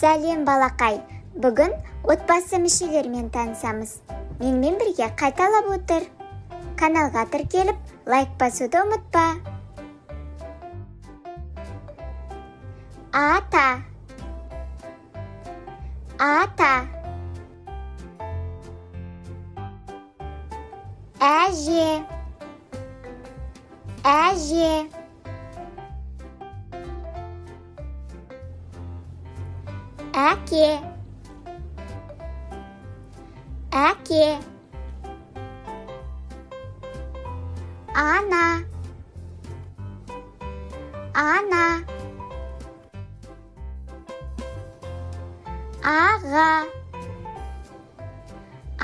Сәлем балақай, бүгін отбасы мүшелерімен танысамыз. Менімен бірге қайталап отыр. Каналға тіркеліп, лайк басуды ұмытпа. Ата. Ата. Әже. Әже. Әке. Әке. Ана. Ана. Аға.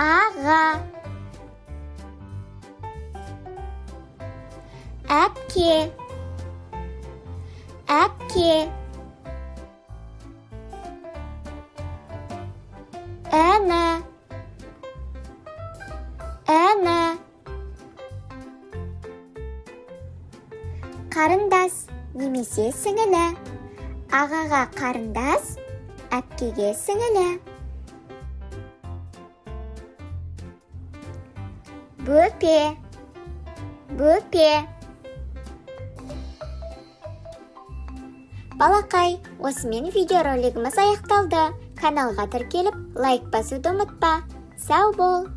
Аға. Әпке. Әпке. Әні. Әні. Қарындас немесе сіңілі. Ағаға қарындас, әпкеге сіңілі. Бөпе. Бөпе. Балақай, осымен видеоролигіміз аяқталды. Каналға тіркеліп, лайк басуды ұмытпа. Сау бол!